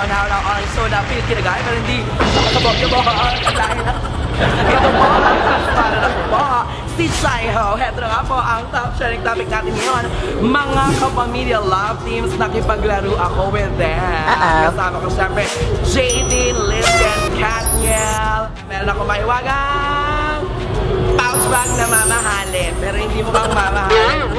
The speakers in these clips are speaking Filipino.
panahon ng orange soda, feel kinagaya pero hindi makakabog-kabog dahil ito po ang para na po si Saiho. Heto na nga po ang top sharing topic natin ngayon. Mga kapamilya love teams, nakipaglaro ako with them. Kasama ko siyempre JD, Listen, Katniel. Meron ako maiwagang pouch bag na mamahalin, pero hindi mo kang mamahalin.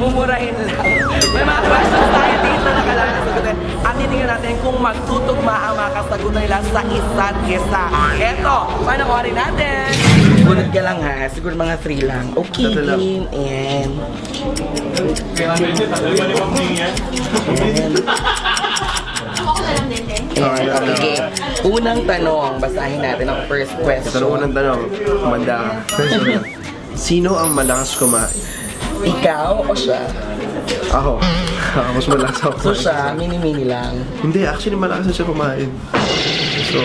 Mumurahin lang. May mga questions tayo dito na kailangan nasagutin. At titingnan natin kung magtutugma ang mga kasagutan nila sa isa't isa. Eto, panoorin natin. Bunod ka lang ha, siguro mga 3 lang. Okay, game and... Okay, unang tanong, basahin natin ang first question. Ito unang tanong, kumanda ka. Sino ang malakas kumain? Ikaw o siya? Ako. Mas malakas ako So kumain. siya, mini-mini lang. Hindi, actually malakas na siya kumain. So,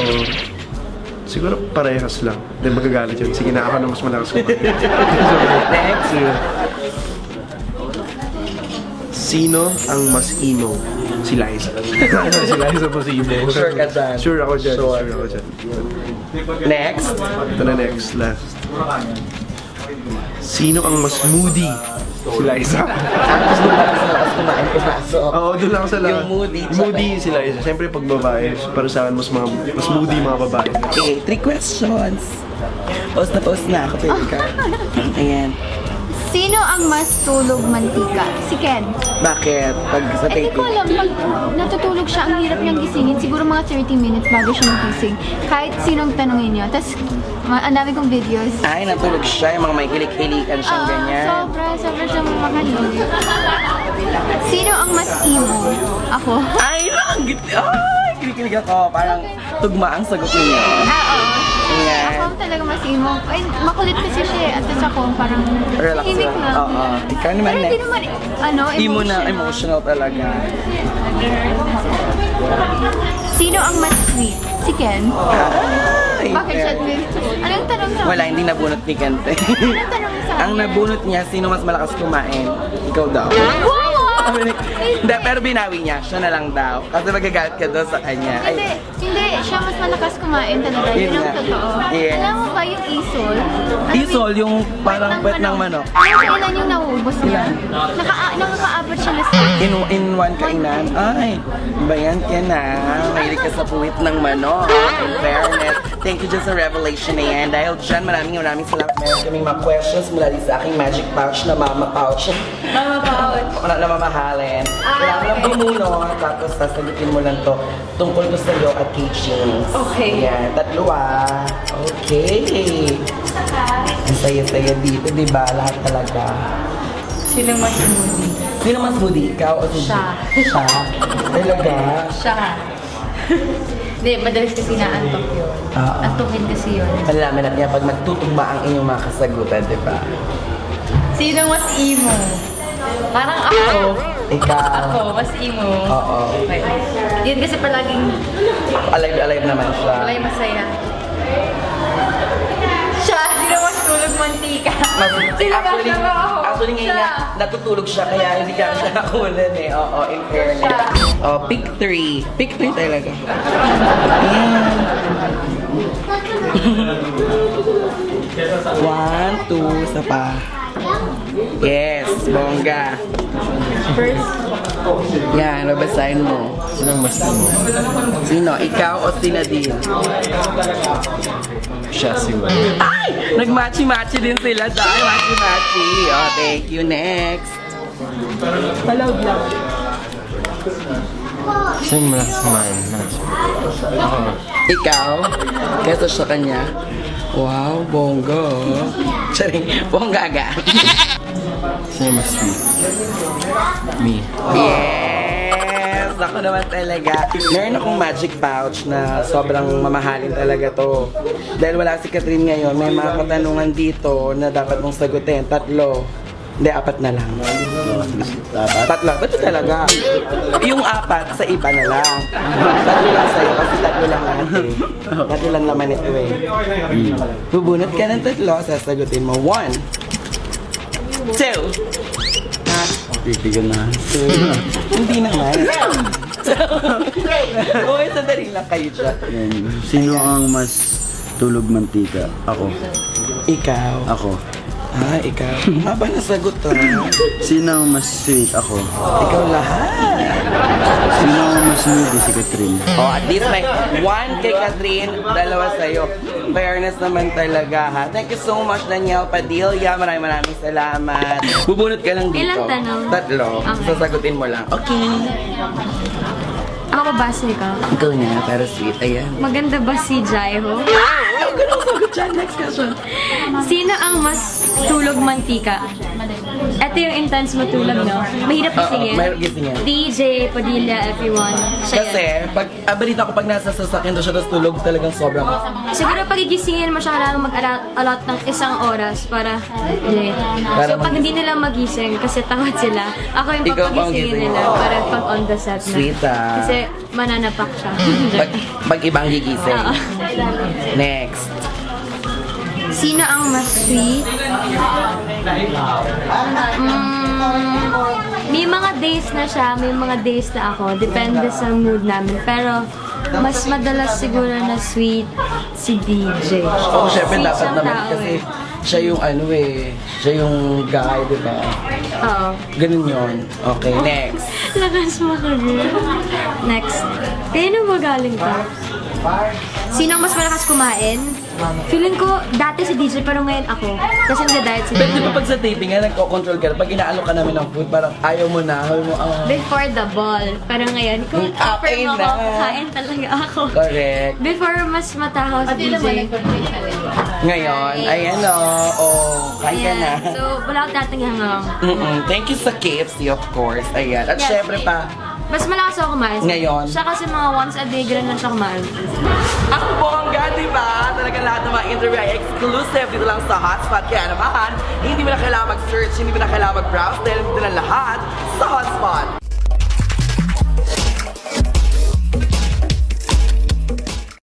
siguro parehas lang. Then magagalit yun. Sige na, ako na mas malakas kumain. Next. Sino ang mas ino? Si Liza. Si Liza po si Imo. Sure ka dyan? Sure ako dyan. Sure. Sure ako dyan. Next. Ito na next, last. Sino ang mas moody? Si Liza. Tapos doon lang sa lakas kumain pumasok. Oo, doon lang sa lahat. Yung moody. Moody si Liza. Siyempre pag babae, para sa akin mas moody mga babae. Okay, 3 questions. Post na ako, pwede ka. Ayan. Sino ang mas tulog mantika? Si Ken. Bakit? Pag sa Eh, di taping. ko alam. Pag natutulog siya, ang hirap niyang gisingin. Siguro mga 30 minutes bago siya magising. Kahit sinong tanungin niyo. Tapos, ang dami kong videos. Ay, natulog siya. Yung mga may kilik-kilikan siyang ganyan. Sobra siyang makahilig. Sino ang mas emo? Ako. Ay, langit! Ay, kinikilig ako. Parang tugma ang sagot niya. Oo. Ayan. Ako talaga mas emo. Ay, makulit kasi siya eh. At tapos ako parang Relax tahimik lang. lang. Oo. Ikaw naman, Pero hindi next. naman, Emo na, emotional talaga. Sino ang mas sweet? Si Ken. Ay, Bakit siya sweet? Anong tanong sa Wala, hindi nabunot ni Kente. Anong tanong sa Ang nabunot niya, sino mas malakas kumain? Ikaw daw. Wow! Hindi, pero binawi niya. Siya na lang daw. Kasi magagalit ka daw sa kanya. Hindi, hindi. Siya mas malakas kumain talaga. Yun Yun ang nga. totoo. Yes. Alam mo ba yung isol? Isol, yung parang pet ng manok. Kailan yung nauubos niya? Nakakaabot siya na sa... In one kainan. Ay, ba yan ka na? Mahilig ka sa puwit ng manok. In fairness. Thank you dyan sa revelation na yan. Dahil dyan, maraming salamat. Meron kaming mga questions mula din sa aking magic pouch na mama pouch. Mama pouch. Na mamahalin. Kailangan lang bumunot, tapos sasagutin mo lang to tungkol to sa'yo at kay James. Okay. Yan, 3 Okay. Ang saya-saya dito, di ba? Lahat talaga. Sino mas smoothie? Sino mas moody? Ikaw o si Siya. Siya? Talaga? Siya. Hindi, madalas kasi naantok yun. Oo. Antokin kasi yun. Malalaman natin yan pag magtutugma ang inyong mga kasagutan, di ba? Sino mas emo? Parang ako. Ikaw. Ako, mas emo. Oo. Okay. Yun kasi palaging Alive naman siya. walay masaya. Siya, sino mas tulog mantika? Actually ngayon nga, natutulog siya kaya hindi ka siya nakulan eh. Oo, in fairness. Oh, pick 3. Pick 3 talaga. Ayan. 1, 2, isa pa. Yes, bongga. First, Yan, babasahin mo. Sino ang mas ino? Sino? Ikaw o si Nadine? Siya si Juan. Ay! Nag-matchy-matchy din sila dahil matchy-matchy. Oh, thank you. Next. Palawag lang. Sino yung malakas kumain? Ako. Ikaw? Kesa sa kanya? Wow, bongga. Charing, bongga aga. Sino yung mas sweet? Me. Yes! Ako naman talaga. Meron akong magic pouch na sobrang mamahalin talaga to. Dahil wala si Catherine ngayon, may mga katanungan dito na dapat mong sagutin. 3. Hindi, 4 na lang. 3. Ba't talaga? Yung 4 sa iba na lang. 3 lang sa'yo kasi 3 lang natin. 3 lang naman ito eh. Bubunot ka ng 3, sasagutin mo. 1, 2, Titigan na. Hindi naman. Okay, sandali lang kayo dyan. Yan. Sino ang mas tulog mantika? Ako. Ikaw. Ako. Ikaw. Haba na sagot Sino ang mas sweet? Ako. Ikaw lahat. Sino ang mas moody? Si Catherine. Oh, at least may 1 kay Catherine, 2 sa'yo. Fairness naman talaga ha. Thank you so much, Danielle Padilla. Maraming salamat. Bubunot ka lang dito. Ilang tanong? 3. Okay. Sasagutin mo lang. Okay. Ako babasa ka. Ikaw niya, pero sweet. Ayan. Maganda ba si Jaiho? Ay, ganun sagot dyan. Next question. Sino ang mas tulog mantika? Ito yung intense matulog, no? Mahirap gisingin. Mahirap gisingin. DJ, Padilla, everyone. Siya Kasi, yun. balita ko pag nasa sasakyan daw siya, tapos tulog talagang sobrang. Siguro pag igisingin mo siya, kailangan mag-allot ng 1 oras para late. Para So pag hindi nila magising, kasi takot sila, ako yung Ikaw pa ang papagisingin gising nila mo. para pag on the set na. Sweet, ah. Kasi mananapak siya. Pag ibang gigising. Oo. Next. Sino ang mas sweet? May mga days na siya, may mga days na ako. Depende sa mood namin. Pero mas madalas siguro na sweet si DJ. Oo, syempre Sweet dapat siyang naman tao kasi eh. siya yung siya yung guy, di ba? Oo. Ganun yun. Okay, next. Lakas mo ka, girl. Next. Kaya magaling ka? Sino ang mas malakas kumain? Feeling ko, dati si DJ pero ngayon ako. Kasi nag-diet si Pero di DJ. ba pag sa taping nga, nagko-control ka, pag inaalo ka namin ng food, parang ayaw mo na, Before the ball. Pero ngayon, kung offer Okay mo na. ako, kain talaga ako. Correct. Before, mas matahaw si DJ. Ngayon, ayan o, kaya ka na. Yeah. So, wala akong tatanggang Thank you sa KFC, of course. Ayan. At Yes, syempre pa, mas malakas ako kumain. Ngayon? Siya kasi mga once a day, ganun lang siya kumain. ang bongga, di ba? Talagang lahat ng mga interview ay exclusive dito lang sa Hotspot. Kaya naman, hindi mo na kailangan mag-search, hindi mo na kailangan mag-browse dahil dito na lahat.